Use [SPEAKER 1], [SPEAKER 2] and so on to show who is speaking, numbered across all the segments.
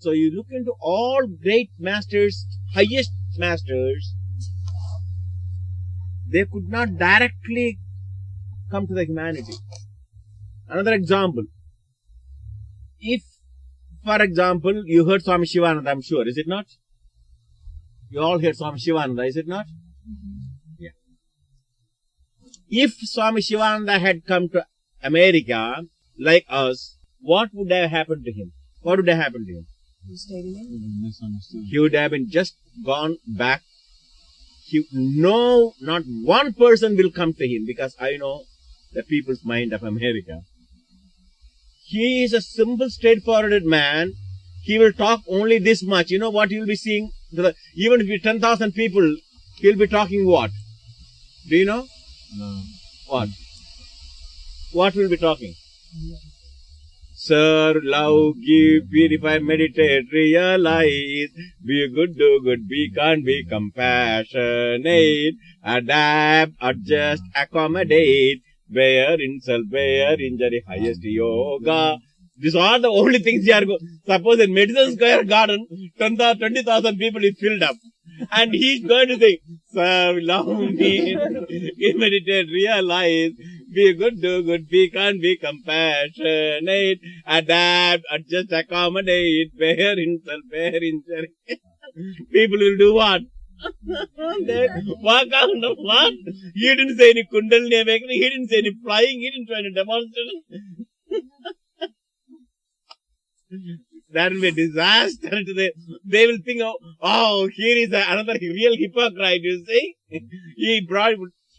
[SPEAKER 1] So you look into all great masters, highest masters, they could not directly come to the humanity. Another example. If, for example, you heard Swami Sivananda, I'm sure, is it not? You all heard Swami Sivananda, is it not? Yeah. If Swami Sivananda had come to America, like us, what would have happened to him? What would have happened to him?
[SPEAKER 2] He stayed in India.
[SPEAKER 3] Misunderstood.
[SPEAKER 1] He would have been just gone back. No, not one person will come to him, because I know the people's mind of America. He is a simple, straightforward man. He will talk only this much. You know what you will be seeing? Even if you 10,000 people, he will be talking what? Do you know?
[SPEAKER 3] No.
[SPEAKER 1] What? What will be talking? Serve, love, give, purify, meditate, realize, be good, do good, be kind, be compassionate, adapt, adjust, accommodate, bear insult, bear injury, highest yoga. These are the only things you are going. Suppose in Madison Square Garden, 20,000 people is filled up. And he is going to say, serve, love me, meditate, realize, be good, do good, be kind, be compassionate, adapt, adjust, accommodate, bear insult, bear injury. People will do what? They walk out of what? He didn't say any Kundalini awakening, he didn't say any flying, he didn't say any demonstration. That will be a disaster to them. They will think, oh, here is another real hypocrite, you see.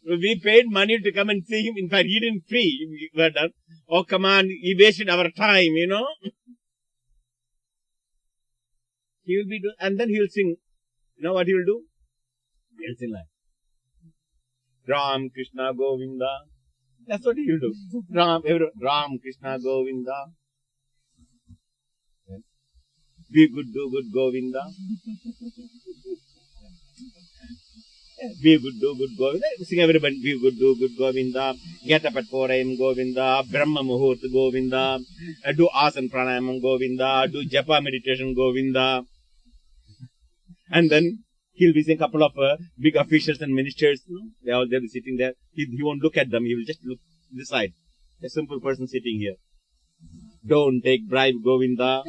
[SPEAKER 1] We paid money to come and see him. In fact, he didn't free. We were done. Oh, come on, he wasted our time, you know. He will be doing, and then he will sing. You know what he will do? He will sing like Ram Krishna Govinda. That's what he will do. Ram Krishna Govinda. Be good, do good, Govinda. Be good, do good, Govinda. Sing everybody, be good, do good, Govinda. Get up at 4 a.m., Govinda. Brahma Muhurta, Govinda. Do asana pranayam, Govinda. Do japa meditation, Govinda. And then he'll be seeing a couple of big officials and ministers. They'll be sitting there. He won't look at them. He will just look this side. A simple person sitting here. Don't take bribe, Govinda.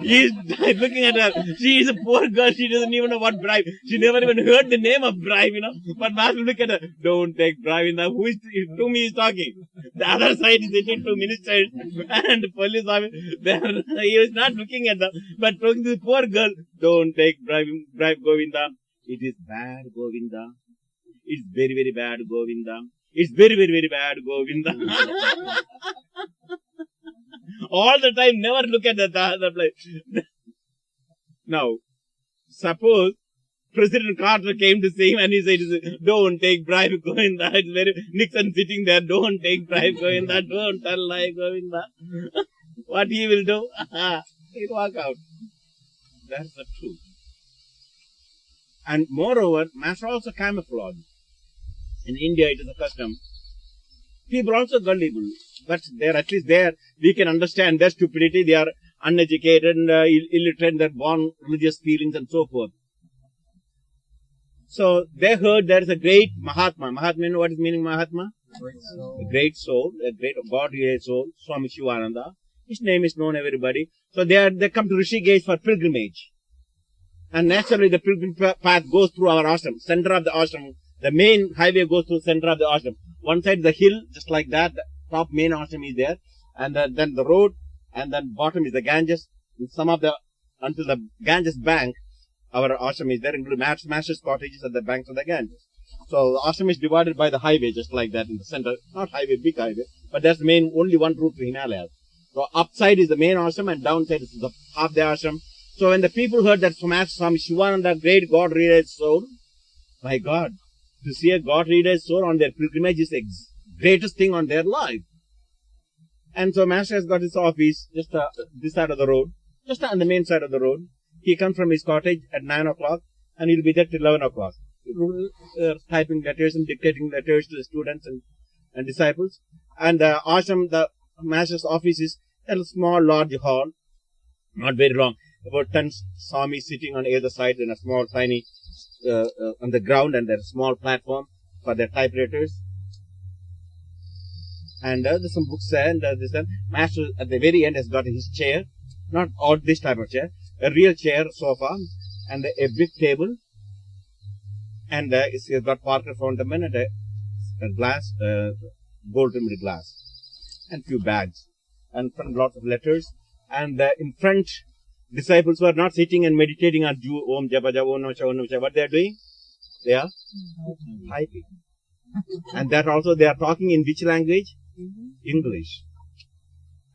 [SPEAKER 1] He's looking at her. She is a poor girl. She doesn't even know what bribe. She never even heard the name of bribe, you know. But Master look at her. Don't take bribe. Who is to me is talking? The other side is sitting to ministers and the police officer. He was not looking at them, but talking to the poor girl. Don't take bribe, Govinda. It is bad, Govinda. It's very, very bad, Govinda. It's very, very, very bad, Govinda. All the time, never look at the other place. Now, suppose President Carter came to see him and he said, don't take bribe, Govinda. It's very, Nixon sitting there, don't take bribe, Govinda. Don't tell lie, Govinda. What he will do? He'll walk out. That's the truth. And moreover, Master also camouflage. In India, it is a custom. People also gullible, but they're at least there. We can understand their stupidity. They are uneducated and illiterate. They're born religious feelings and so forth. So they heard there is a great Mahatma. Mahatma, you know what is meaning Mahatma? A great soul, a great God-realized soul, Swami Vishnudevananda. His name is known everybody. So they come to Rishikesh for pilgrimage. And naturally the pilgrim path goes through our ashram, center of the ashram. The main highway goes through the center of the ashram. One side is the hill, just like that. The top main ashram is there. And then the road. And then bottom is the Ganges. Until the Ganges bank, our ashram is there, including Master's cottages at the banks of the Ganges. So the ashram is divided by the highway, just like that in the center. Not highway, big highway. But that's the main, only one route to Himalayas. So upside is the main ashram and downside is the half the ashram. So when the people heard that Master Swami Sivananda, great God-realized soul, my God, to see a God-realized soul on their pilgrimage is the greatest thing on their life. And so Master has got his office just this side of the road, just on the main side of the road. He comes from his cottage at 9 o'clock and he'll be there till 11 o'clock. Typing letters and dictating letters to the students and disciples. And the ashram, the Master's office is a small, large hall. Not very long. About 10 Swamis sitting on either side in a small, tiny, on the ground, and there's a small platform for their typewriters. And there's some books there, and this one. Master at the very end has got his chair, not all this type of chair, a real chair, sofa, and a big table. And he's got Parker fountain and a glass, gold-rimmed glass, and few bags, and lots of letters. And in front, disciples were not sitting and meditating on Om Japa Japa Om Namah. What they are doing? They are typing. And that also they are talking in which language? English.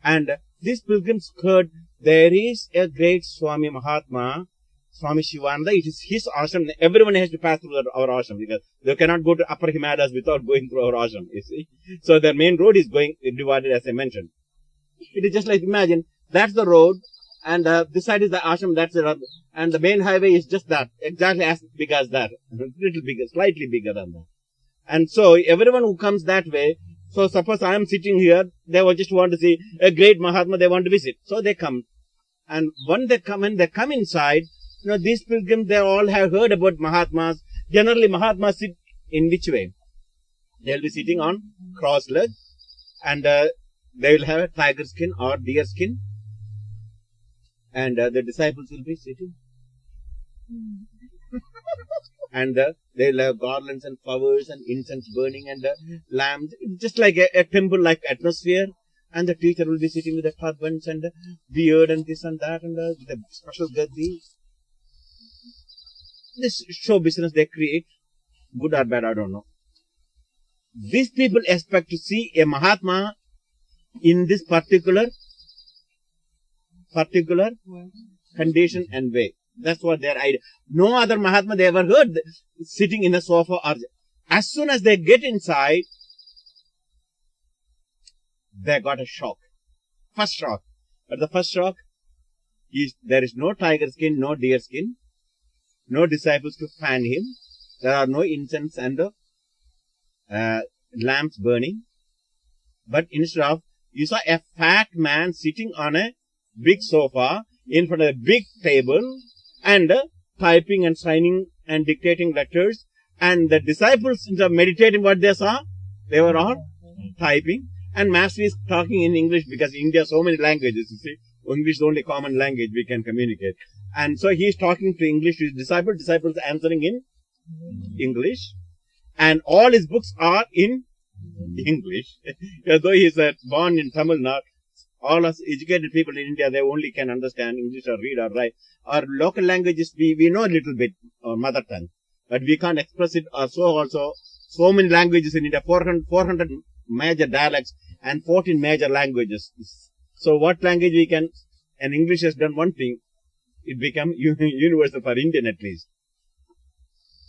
[SPEAKER 1] And these pilgrims heard there is a great Swami Mahatma, Swami Sivananda. It is his ashram. Everyone has to pass through our ashram because they cannot go to Upper Himalayas without going through our ashram, you see. So the main road is divided, as I mentioned. It is just like, imagine, that's the road, and this side is the ashram, that's the road, and the main highway is just that, exactly as big as that, little bigger, slightly bigger than that. And so everyone who comes that way, so suppose I am sitting here, they will just want to see a great Mahatma, they want to visit. So they come. And when they come inside, these pilgrims, they all have heard about Mahatmas. Generally, Mahatmas sit in which way? They'll be sitting on cross legs, and they will have a tiger skin or deer skin, and the disciples will be sitting. And they'll have garlands and flowers and incense burning and lamps, just like a temple-like atmosphere. And the teacher will be sitting with the turbans and beard and this and that, and with a special gaddi. This show business they create, good or bad, I don't know. These people expect to see a Mahatma in this particular condition and way. That's what their idea. No other Mahatma they ever heard sitting in a sofa. Or as soon as they get inside, they got a shock. First shock. But the first shock is there is no tiger skin, no deer skin, no disciples to fan him. There are no incense and lamps burning. But instead of, you saw a fat man sitting on a big sofa in front of a big table and typing and signing and dictating letters. And the disciples, instead of meditating what they saw, they were all typing. And Master is talking in English because in India so many languages, you see. English is the only common language we can communicate. And so he is talking to English to his disciples answering in English. And all his books are in English. Though he is born in Tamil Nadu, all us educated people in India, they only can understand English or read or write. Our local languages, we know a little bit, our mother tongue. But we can't express it. So many languages in India, 400 major dialects and 14 major languages. So what language we can, and English has done one thing, it become universal for Indian at least.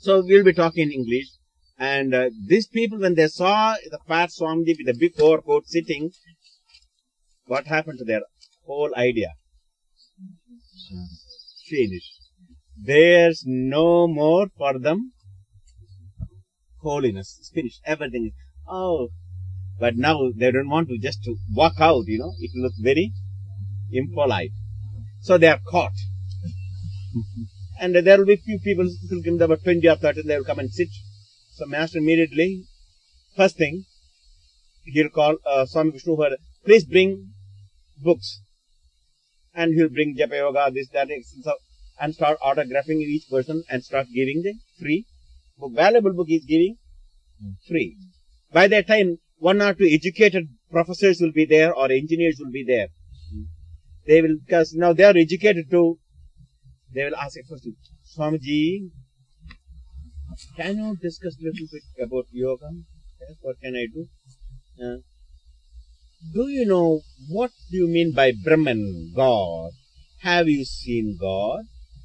[SPEAKER 1] So we'll be talking in English. And these people, when they saw the fat Swamiji with a big overcoat sitting, what happened to their whole idea? Finished. There's no more for them holiness. It's finished. Everything is, but now they don't want to just to walk out, it looks very impolite. So they are caught. And there will be few people, about 20 or 30, they will come and sit. So Master immediately, first thing, he'll call Swami Vishnudevananda, please bring books. And he'll bring Japa Yoga, this, that, and start autographing each person and start giving the free book. Valuable book he's giving free. By that time, 1 or 2 educated professors will be there or engineers will be there. They will, because now they are educated too, they will ask a question. Swamiji, can you discuss a little bit about yoga? Yes, what can I do? Do you know what do you mean by Brahman, God? Have you seen God?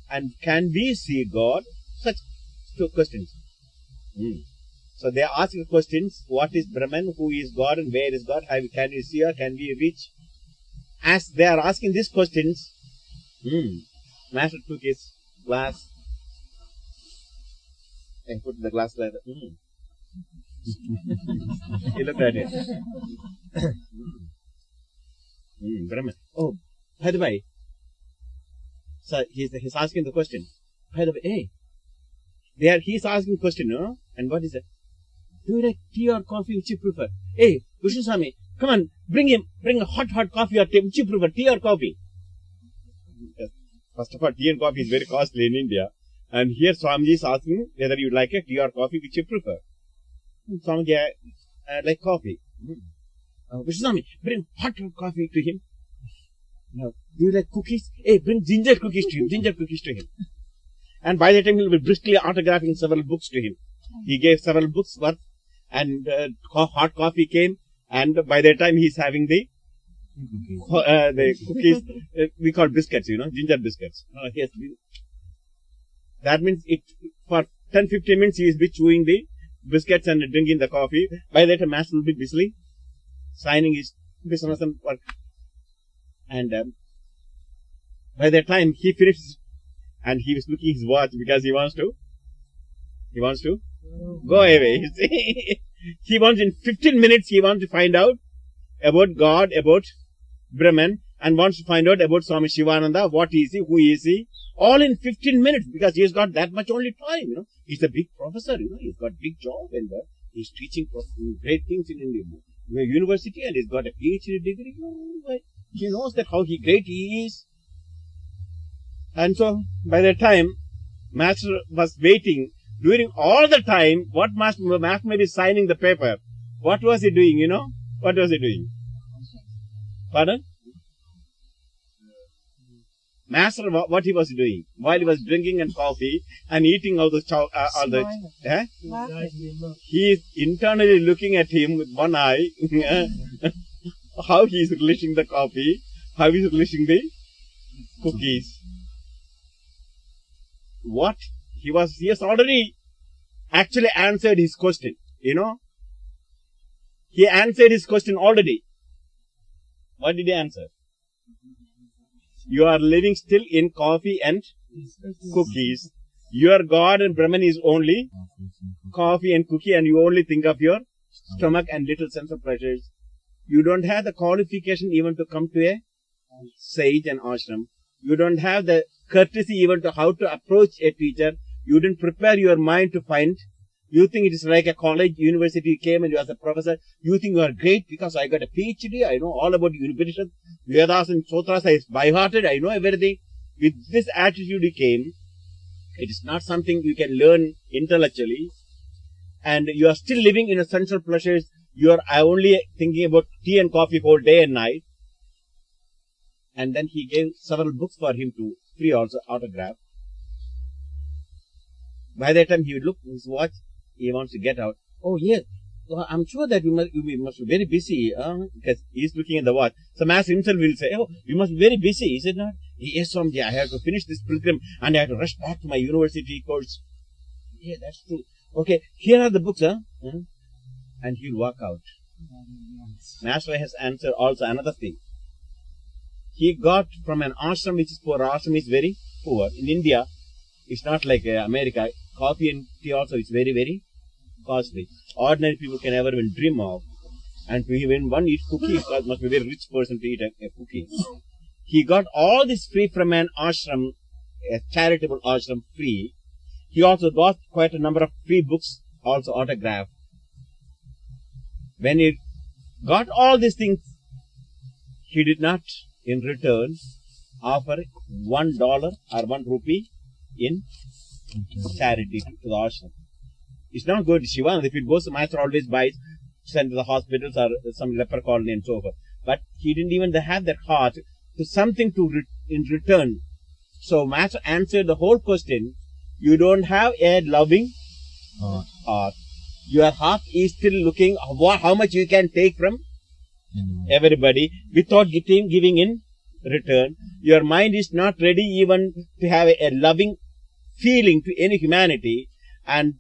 [SPEAKER 1] And can we see God? Such 2 questions. So they are asking questions. What is Brahman? Who is God? And where is God? Can we see or can we reach? As they are asking these questions, Master took his glass and put the glass like that. He looked at it. Brahman. Oh, by the way, So he's asking the question. By the way, he's asking the question, no? And what is it? Do you like tea or coffee? Which you prefer? Hey, Vishnu Swami, come on, bring a hot coffee or tea. Which you prefer, tea or coffee? First of all, tea and coffee is very costly in India. And here Swamiji is asking whether you like a tea or coffee, which you prefer. Swamiji, I like coffee. Vishnu Swami, bring hot coffee to him. No. Do you like cookies? Hey, bring ginger cookies to him. And by the time he will be briskly autographing several books to him. He gave several books worth, and hot coffee came, and by the time he's having the cookies, we call biscuits, ginger biscuits. Yes. That means for 10-15 minutes he is chewing the biscuits and drinking the coffee. By that time, Master will be busily signing his business and work. And by that time he finished, and he was looking at his watch because he wants to go away. He wants in 15 minutes, he wants to find out about God, about Brahman, and wants to find out about Swami Sivananda, what is he, who is he, all in 15 minutes, because he's got that much only time, He's a big professor, he's got big job, and he's teaching great things in India, university, and he's got a PhD degree. He knows that how great he is. And so, by the time, Master was waiting, during all the time, what Master may be signing the paper. What was he doing, What was he doing? Pardon? Master, what he was doing? While he was drinking and coffee and eating all the he is internally looking at him with one eye, how he is relishing the coffee, how he is relishing the cookies. What? He has already actually answered his question, He answered his question already. What did he answer? You are living still in coffee and cookies. Your God and Brahman is only coffee and cookie, and you only think of your stomach and little sense of pleasures. You don't have the qualification even to come to a sage and ashram. You don't have the courtesy even to how to approach a teacher. You didn't prepare your mind to find. You think it is like a college, university, you came and you are a professor. You think you are great because I got a PhD. I know all about Upanishad, Vedas and Sutras. I by-hearted. I know everything. With this attitude you came, it is not something you can learn intellectually. And you are still living in sensual pleasures. You are only thinking about tea and coffee whole day and night. And then he gave several books for him to free also autograph. By that time he would look at his watch. He wants to get out. Oh, yes. Well, I'm sure that you must be very busy, because he's looking at the watch. So Master himself will say, oh, you must be very busy, is it not? Yes, Swamiji, I have to finish this pilgrim and I have to rush back to my university course. Yeah, that's true. Okay, here are the books, And he'll walk out. Master has answered also another thing. He got from an ashram which is poor. Ashram is very poor. In India, it's not like America. Coffee and tea also is very, very costly. Ordinary people can never even dream of. And to even one eat cookie, it must be a very rich person to eat a cookie. He got all this free from an ashram, a charitable ashram, free. He also got quite a number of free books, also autographed. When he got all these things, he did not, in return, offer $1 or 1 rupee in charity to the ashram. It's not going to Shivananda. If it goes, the Master always buys, send to the hospitals or some leper colony and so forth. But he didn't even have that heart to something in return. So Master answered the whole question. You don't have a loving heart. Your heart is still looking how much you can take from everybody without giving in return. Your mind is not ready even to have a loving feeling to any humanity. And